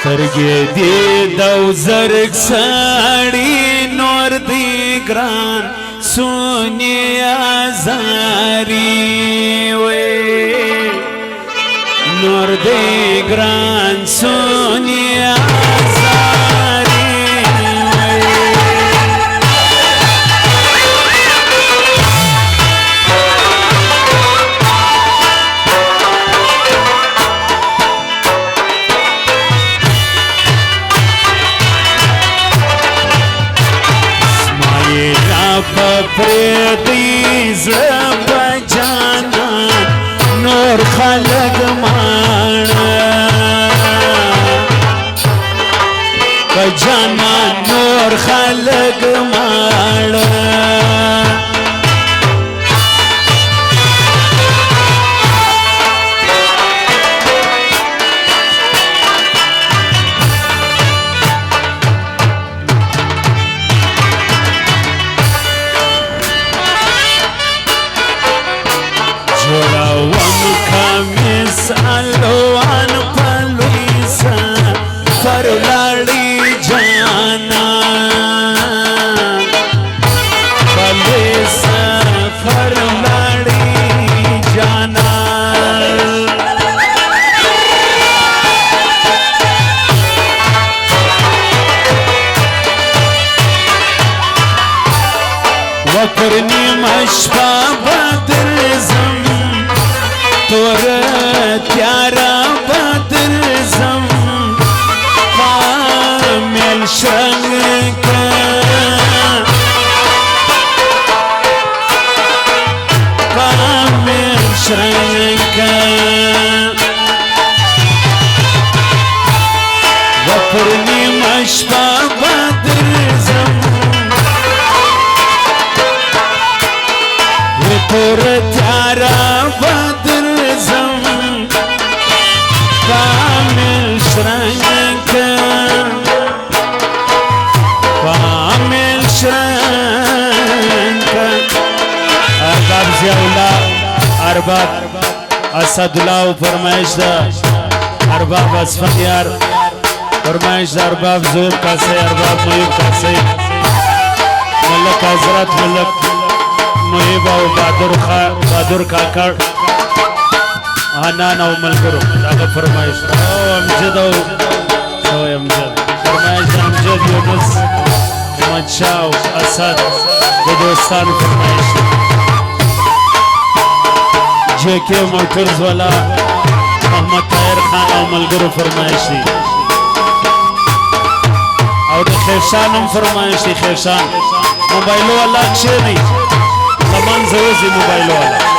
سترګې دې د زرګ سړی نور دی ګران سونی ازاری وې نور دی ګران سونی ازاری پریدی زړه بجانا نور خلق مانا بجانا نور خلق مانا अलवान पलुइसा फरलाड़ी जाना पलुइसा फरलाड़ी जाना वकरनी मशपा बदर जम तोर त्यारा बदर जम कामिल शंग कामिल शंग वफरनी मशपा बदर जम तोर त्यारा बदर जम कामिल शरंक कामिल शरंक अरबाब ज़ियाउल्लाह अरबाब असदुल्लाह फरमाइश दा अरबाब असफंदियार फरमाइश दा अरबाब ज़ोर कासे अरबाब मुहिब कासे मलक हजरत मलक मुहिब और बहादुर काकड़ हानान और मलकरो दागा फरमाइश अमजद फरमाइश अमजद यूनुस मच्छाव असद दोस्तान फरमाइश जेके मोटर्स वाला मोहम्मद ताहिर खान और मलकरो फरमाइश दी और खेशान हम फरमाइश दी खेशान मोबाइलो वाला अच्छे नहीं सामान जरूर से मोबाइलो वाला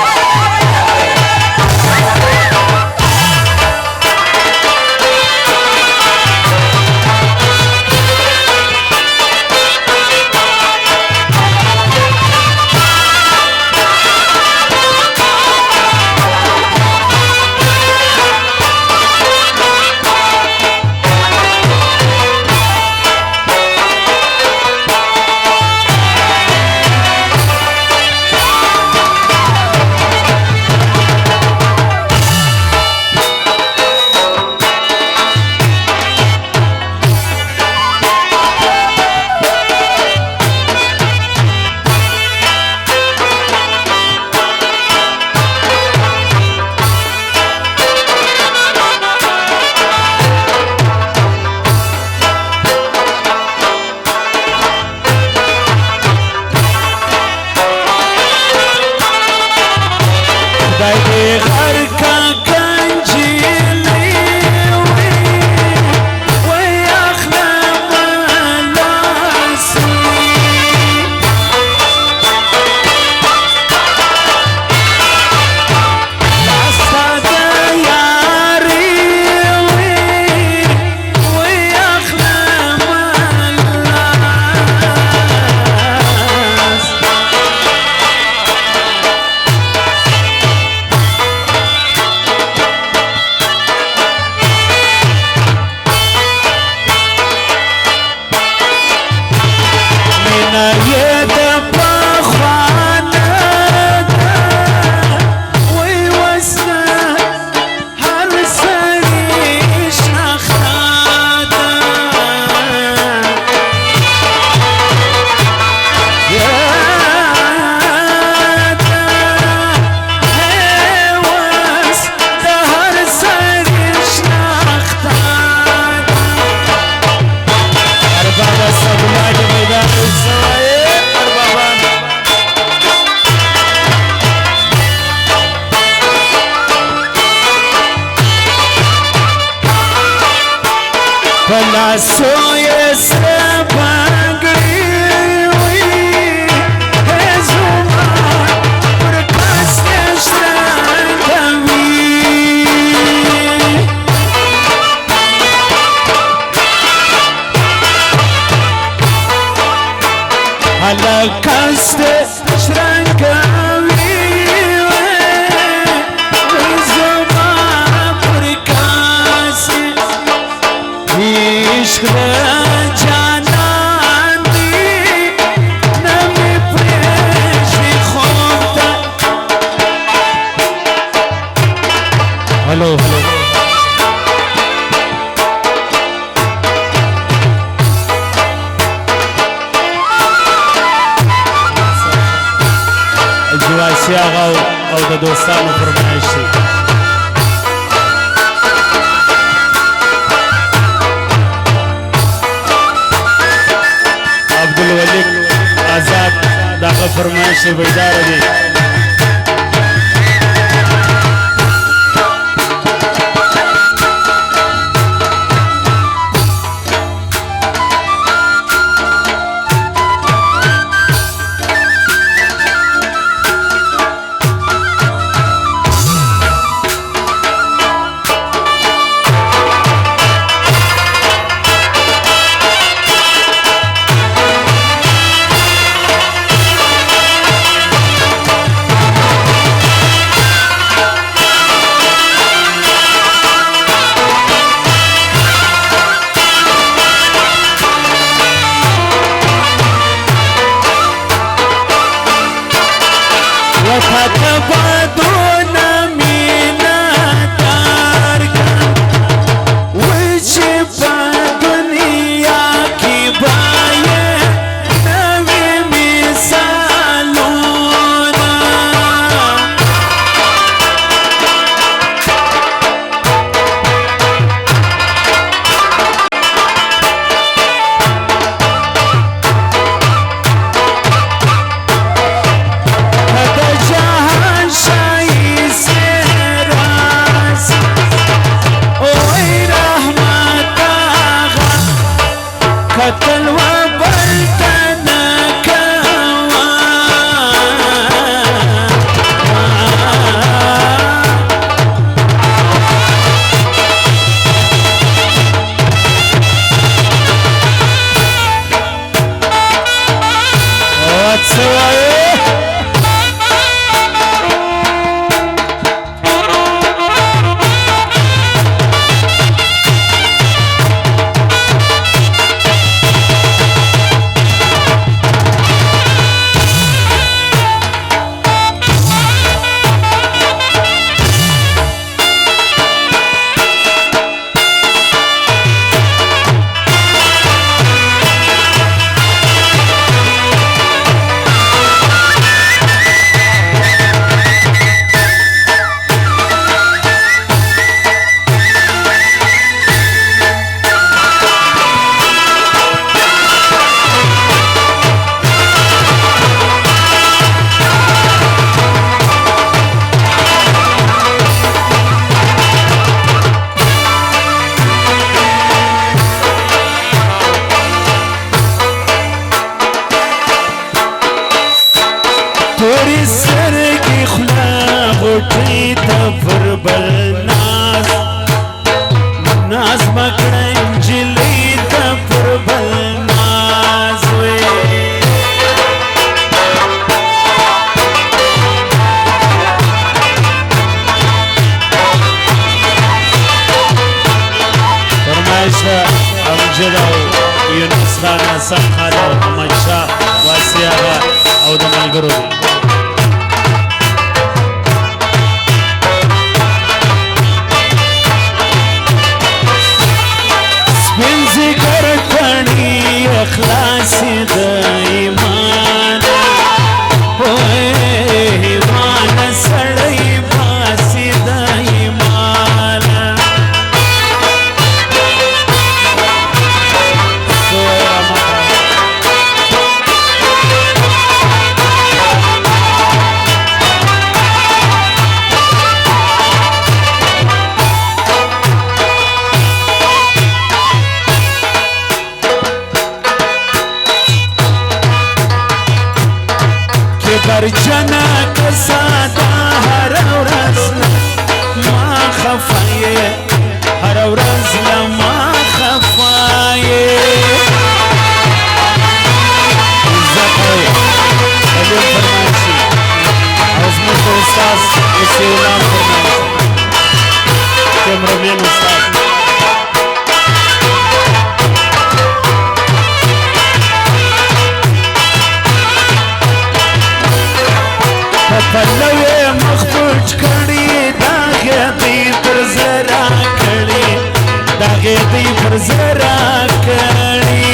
بلا سوی سر بانگری وی زمان پر کستش رنگوی حالا کستش رنگوی عشق جانان دی نمی پریشی خوب دا هلو جواسی آغا او دا دوستانو فرمایش دی عبدالولیق آزاد داغه فرمایش بیدار دی جنا کساتا هر ورځ ما خفایې هر ورځ ما خفایې زکوي علم فرمایشي او زموږ استاد اسلام فرمایشي کیمرمین استاد پلوې مخپټ کړي داغه دې پر زرا کړي داغه دې پر زرا کړي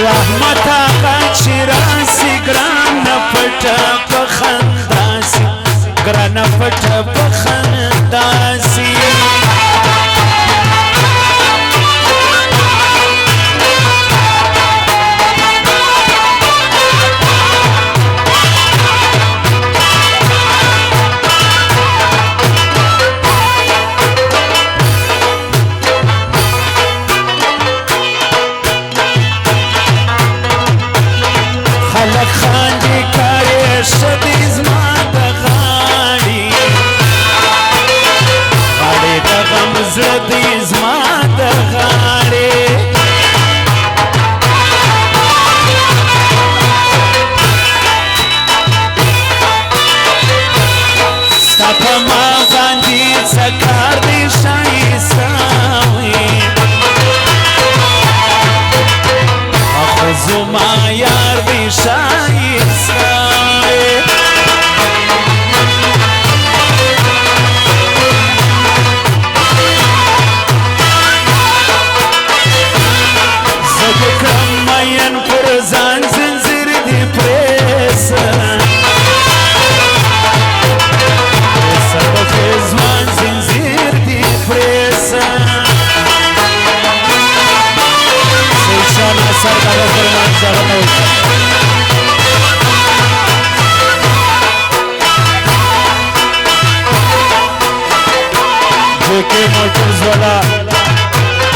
رحمت آقا چراسی گران پټ پخنداسی گران پټ پخنداسی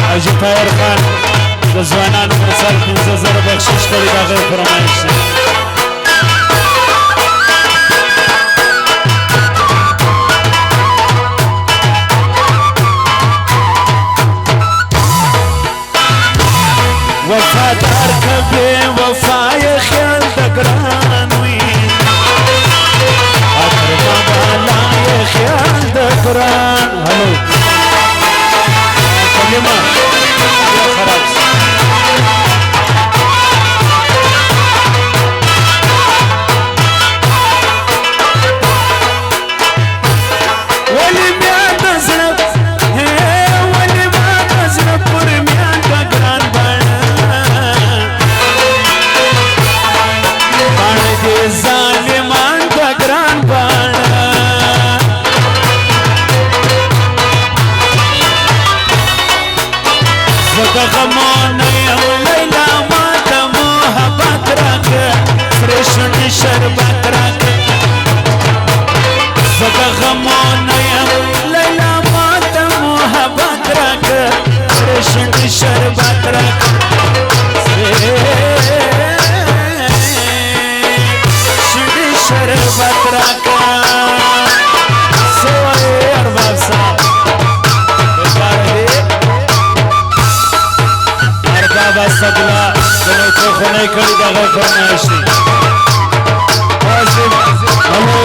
حاجی طاهر خان د ځوانانو پر سر 15,000 بخشش کړي د هغې فرمایش دی وفادار که بې وفای خیال د ګران وي اقربا بالا یې خیال د ګران هلو کلمه خراب ولی میان د زړه ولی ما د زړه پورې میان د ګران باڼه دې ظالمان د ګران باڼه زه د غمونه یم لیلا ما ته محبت راکړه سرې شونډې شربت راکړه زه د غمونه یم لیلا ما ته محبت راکړه سرې شونډې شربت راکړه شونډې شربت راکړه څه وایې ارباب صاحب سګلا دنو څو خونه کړي دغه فرمایش دي حاضر هلو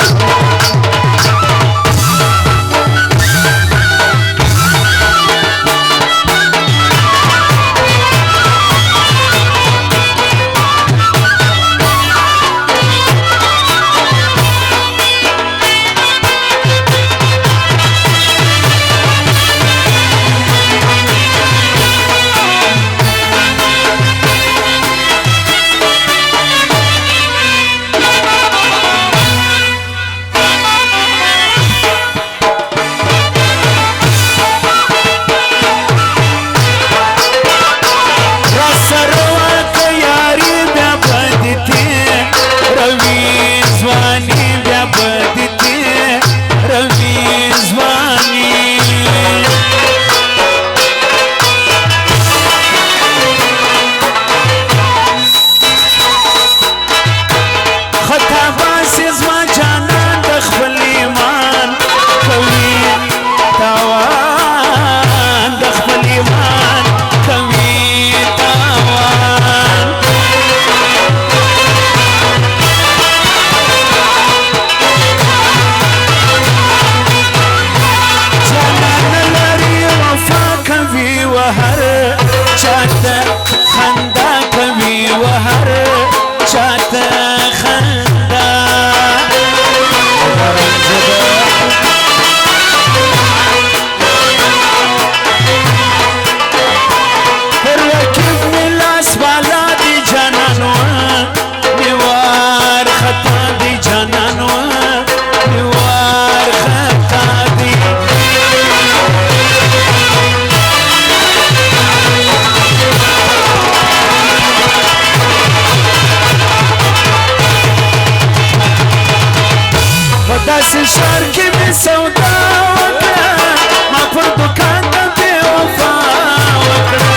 ښار کې مې سودا وکړه ما پر دوکان د بې وفا وکړه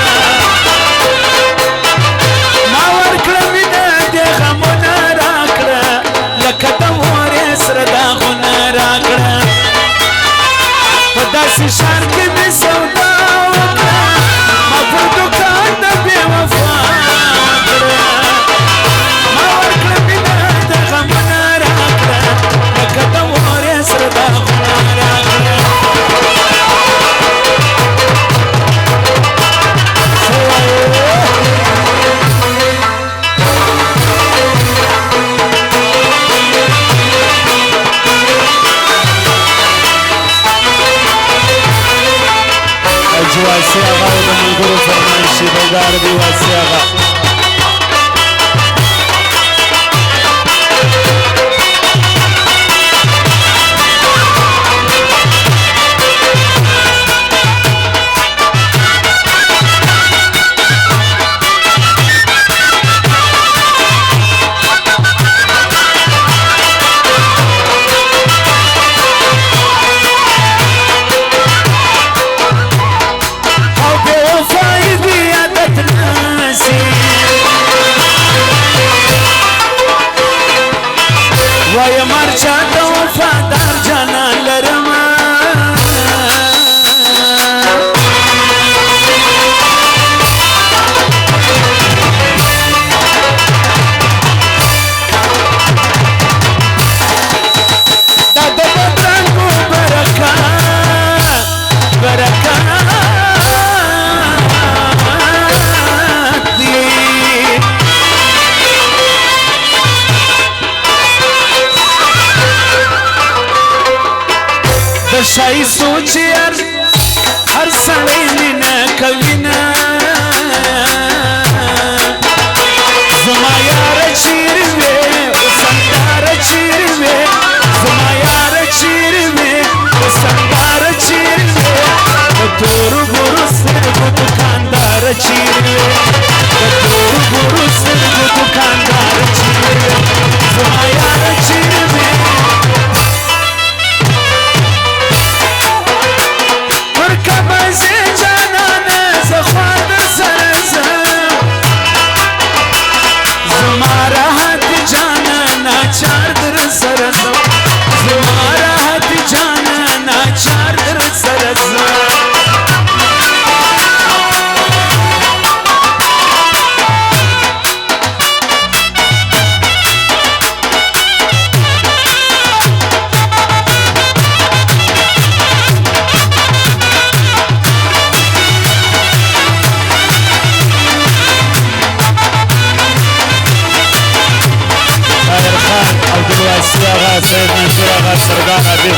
ما ورکړه مینه دې غمونه راکړه لکه د مورې سره داغونه راکړه په داسې ښار کې مې سودا وکړه ما پر دوکان د بې وفا وکړه ما ورکړه مینه دې غمونه راکړه لکه د مورې سره داغونه راکړه واسی آغا و د ملګرو فرمایشي بګار دی واسی آغا وای مرچا د وفادار جانان لرم دا د بدرنګو برکات دی شای سوچ هر سړی مینه کوي نه زما یار چیرې وې وسندار چیرې وې زما یار چیرې وې وسندار چیرې وې د تور ګورو سترګو دوکاندار چیرې وې د تور ګورو سترګو دوکاندار چیرې وې زما یار چیرې وې سید منصور آغا سردار عبید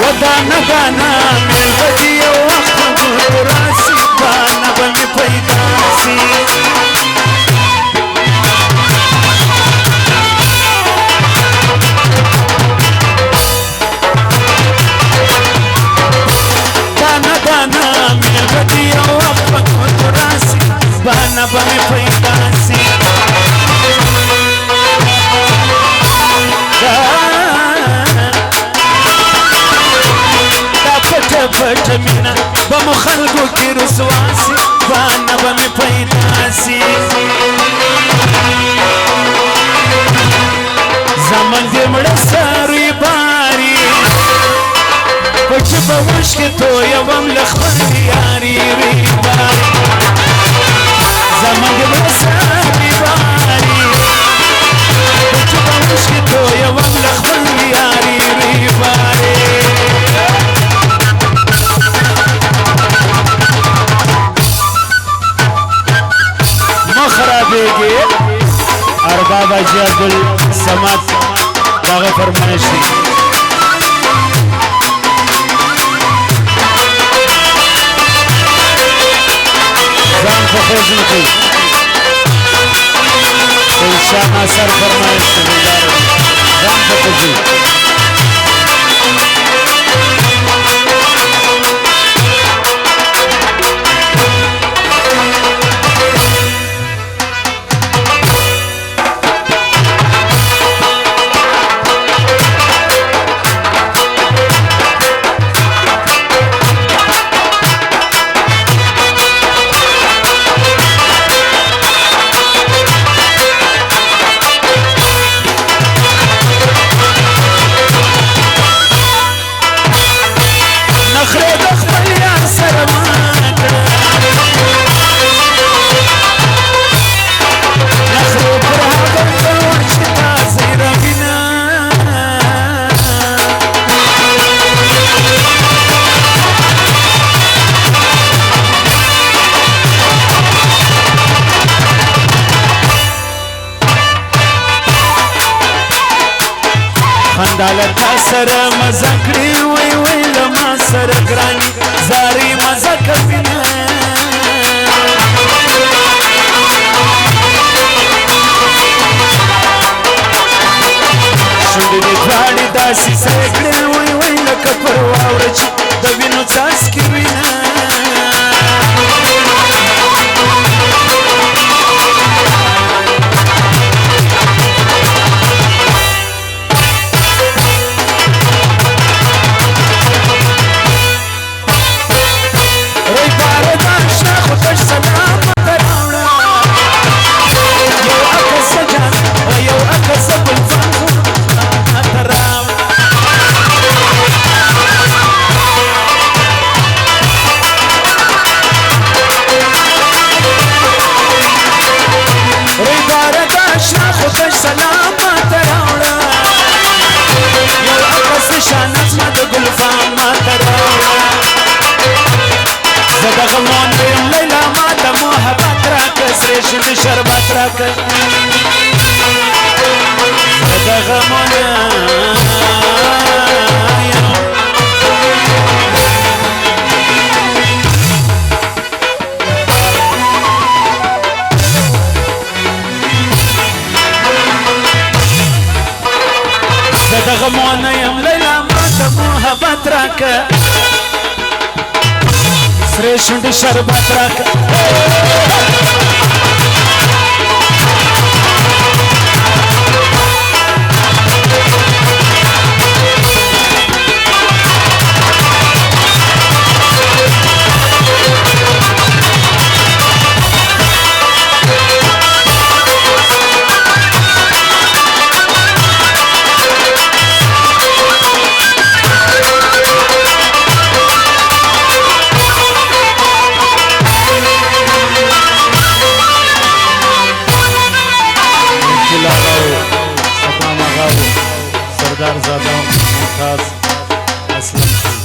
و دانا دانا میل بدی و وقت گو راسی دانا بمی پیداسی بانا بمی پیداسی دا پت پت مینا بمو خلقو کی رسواسی بانا بمی پیداسی زمان دی مڑا ساروی باری پچ بوشک تو یوم لخبر دیاری ری باری زمان دی مڑا ساروی باری پچ بوشک تو یوم لخبر دیاری ری باری مخرابیگی ارباب اجی عبدالسمد داغ فرمایشی زان کو خوش نکی شاه ناصر فرمایشی زان کو خوشی خنداله تا سره مزه کړي وی وی له ما سره ګراني زاري مزه کوینه شونډې دې دواړې داسې سره کړې وی وی لکه پر واوره چې د وینو څاڅکي وینه شربت راکه د غمونه زه د غمونه یم لیلا ما د محبت راکه سرې شونډې شربت راکه سردار زاده ممتاز اسلم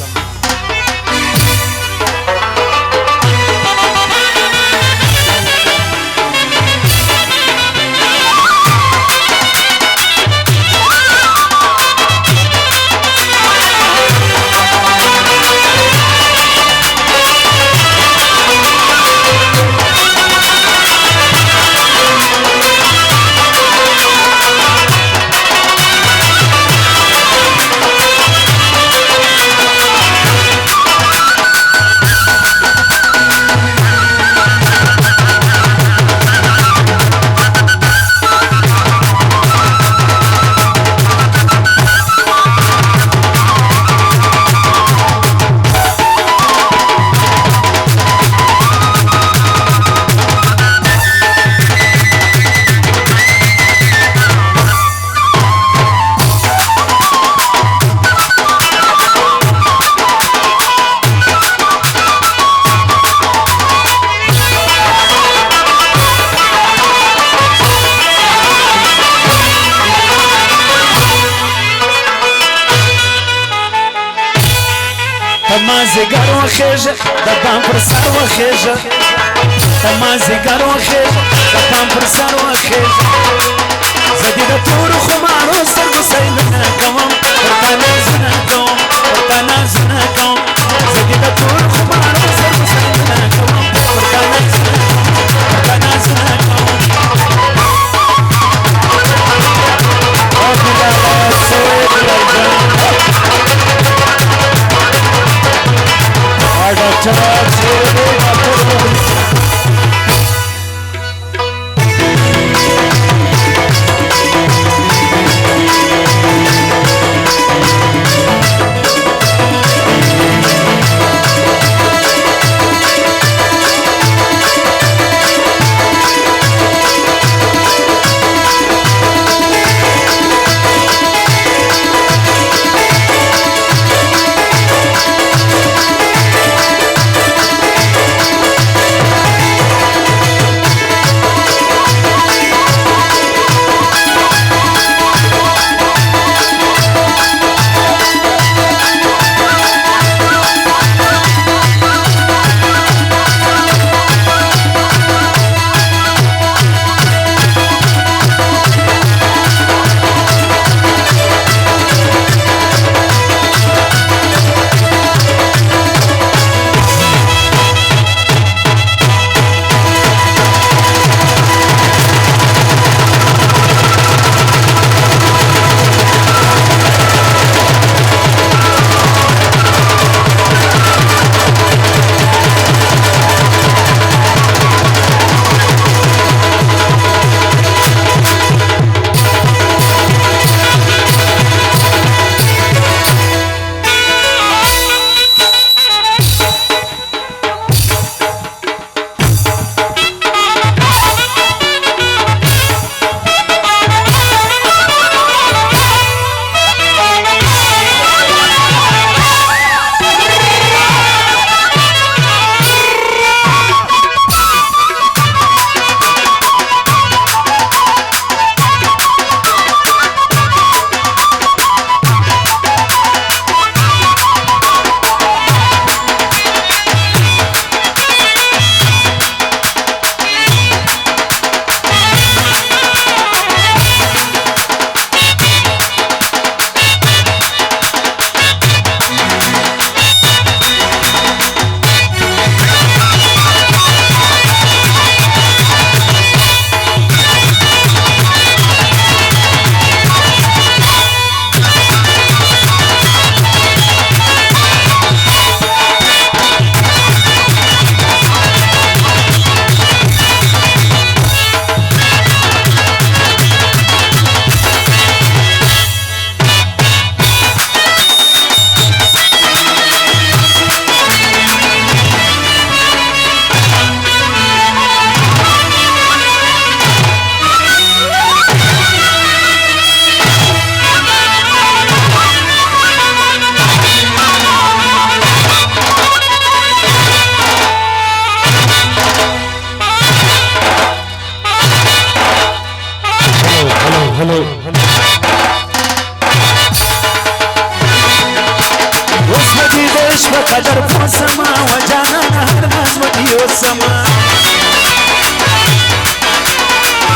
تمازیګر وخیژه د بام پر سر وخیژه تمازیګر وخیژه د بام پر سر وخیژه زه دې د تورو خمارو سترګو سیلونه کوم ورته نازونه کوم ورته نازونه کوم زه دې د تورو خمارو سترګو سیلونه کوم ورته نازونه ورته نازونه کوم او بلاله سوی بلال هلو اوس مدي دیش په قدر پوسما و جانان هر ناز مدي اوسما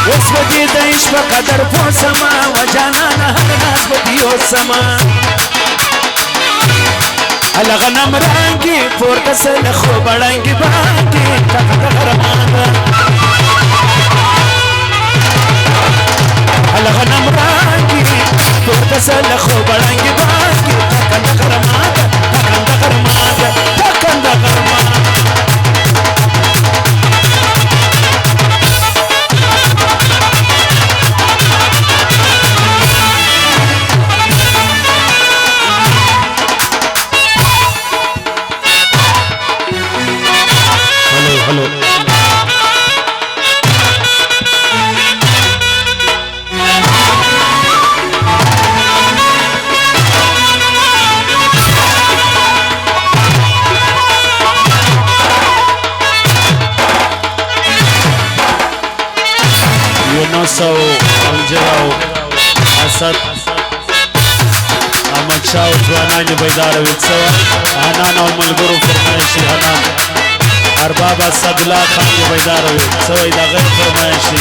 اوس مدي دیش په قدر پوسما و جانان هر ناز مدي اوسما الغنم رنگي پورته سره خو بړنګي باندې ټکټ غرمانه الغنم رنگي پورته سره خو بړنګي باندې ټکټ غرمانه ټکټ غرمانه ټکټ غرمانه هلو یونس او امجد او اسد احمد شاه او ځوانان بیدار وي څه حنان او ملګرو فرمایشي حنان ارباب اسدالله خان بیدار وي څه وایي دا غیر فرمایشي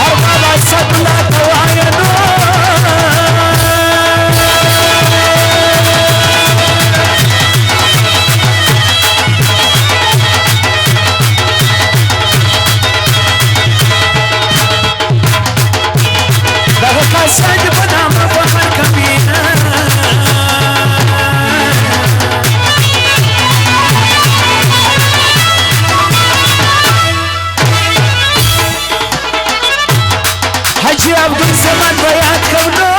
ارباب اسدالله ته وایه نو سند بنام بحر کبینا حجی عبدال صمد بیاد کونو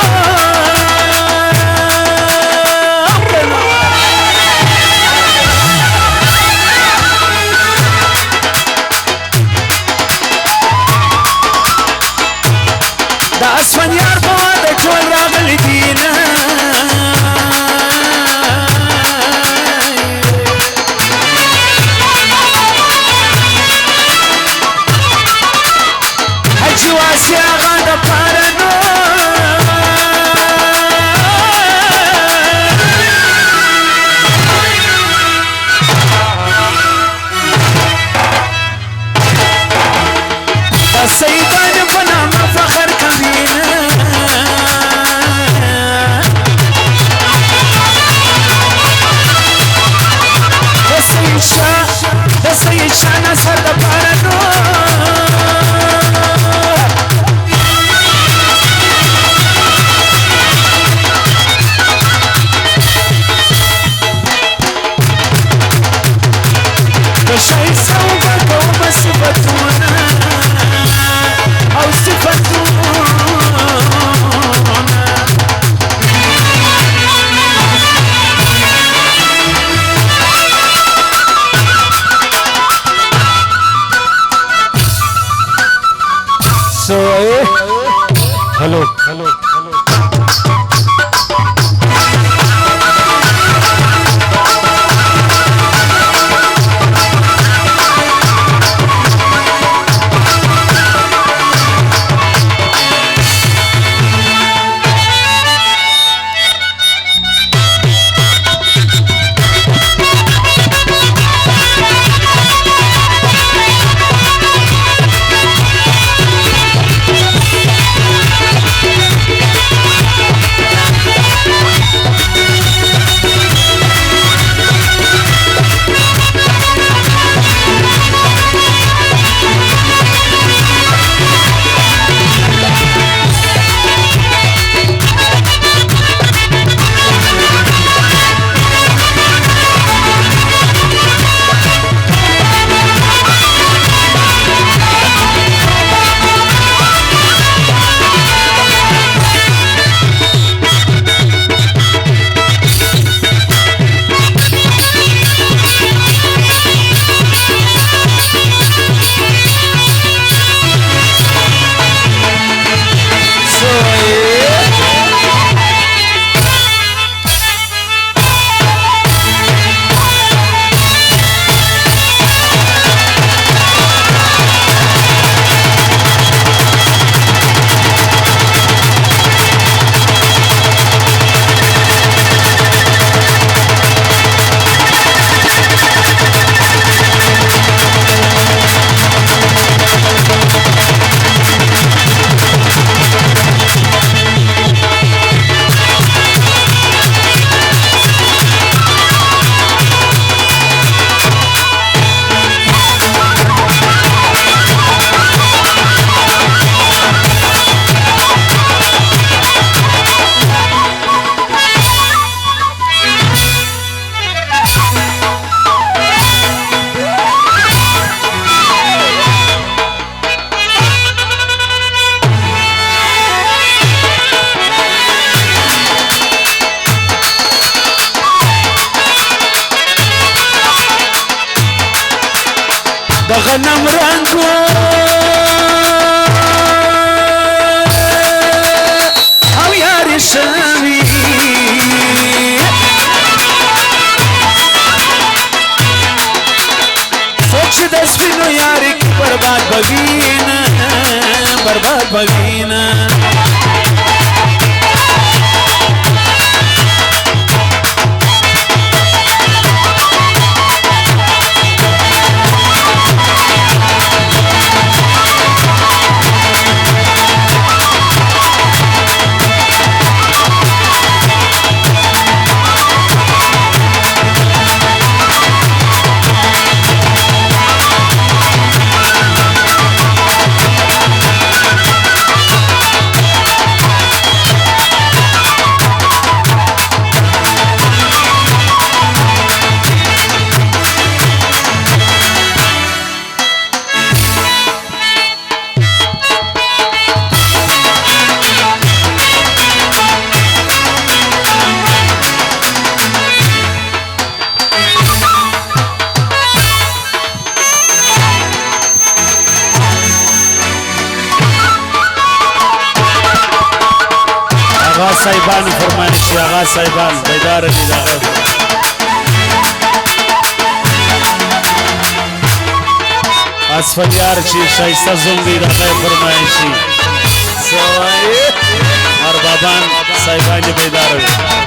دا اسفن یار بواد چول راغل دینا حجی واسی آغا دا پارنو دا سیدان بنام فخر کبینا دا سید شاه نصر دا پارنو دا شای سوگا کوم صفتونا او صفتونا हेलो हेलो غنم رنگو او یاری شوی سوچ دست بینو یاری کی برباد بگینا برباد بگینا صاحبان فرمایشی آغا صاحبان بیدار دي داغه اسفلیار چې شایسته زوم دي داغه فرمایشی سوای اربابان صاحبان بیدار دي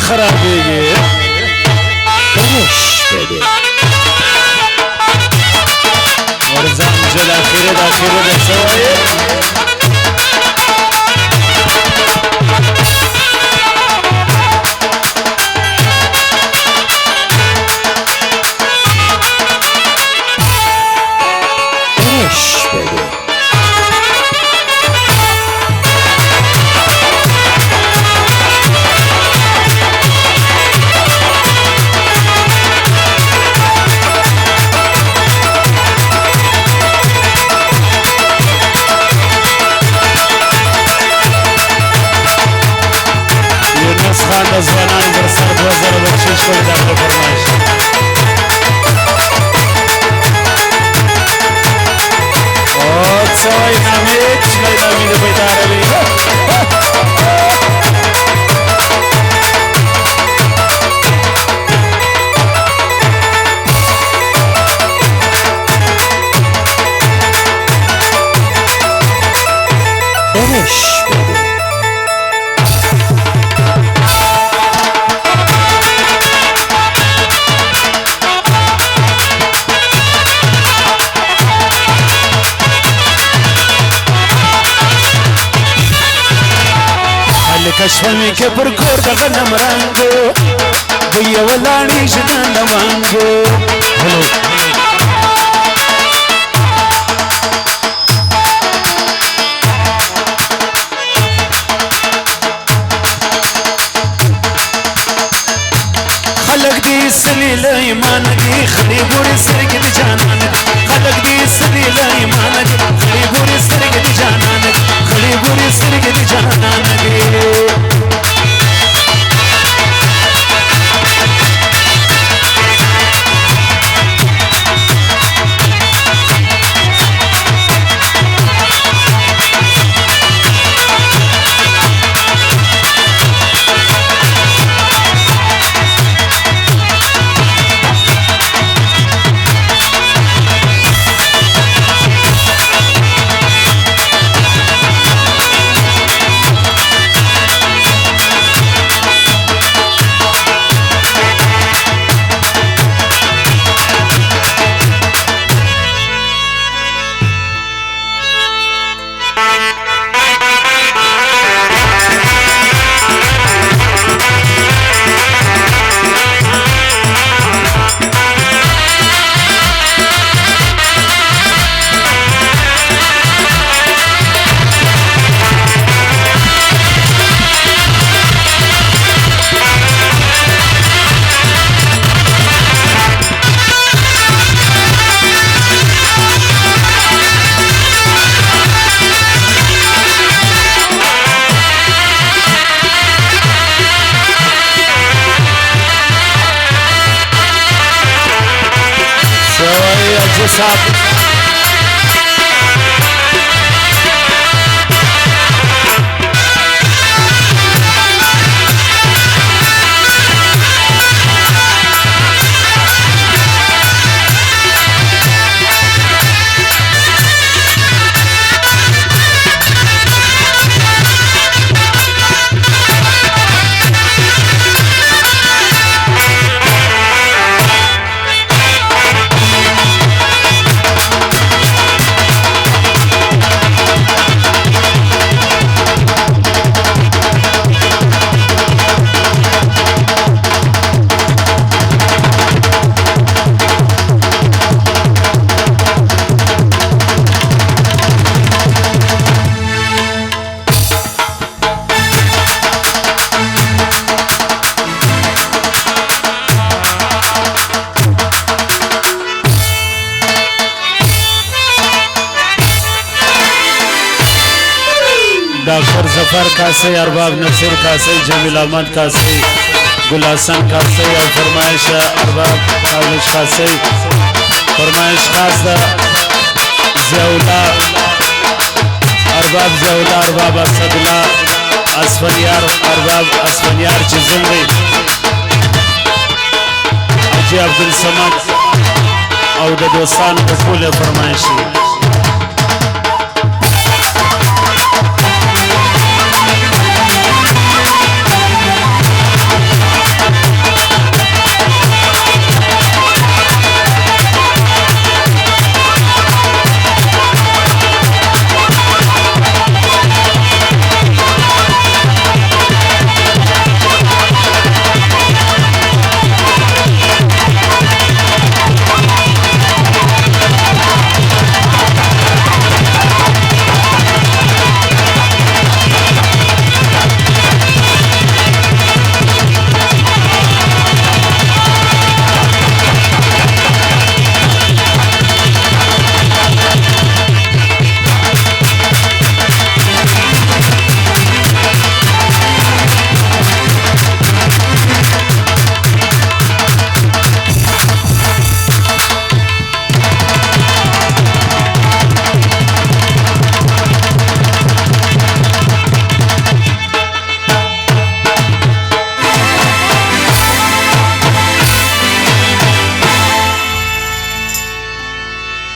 خرابیږي خوش بده ورځم جل اخیره د اخیره د سوای کشفمی که پر کور د غنم رنګو وی ولاړی ژوند وانګو هلو خلق دی سلیل ایمان دی خلی بوری سرگ دی جانان خلق دی سلیل ایمان دی خلی بوری سرگ دی جانان خلی بوری سرگ دی جانان دی साहब डॉक्टर जफर कासे अरबाब नसीर कासे जमील अहमद कासे गुलासन कासे और फरमाइश अरबाब कालिश कासे फरमाइश खास ज़ियाउल्लाह अरबाब ज़ियाउल्लाह अरबाब असदुल्लाह असफनियार अरबाब असफनियार चिज़ुंगी अजी अब्दुल समद और दोस्तान को फूल फरमाइशी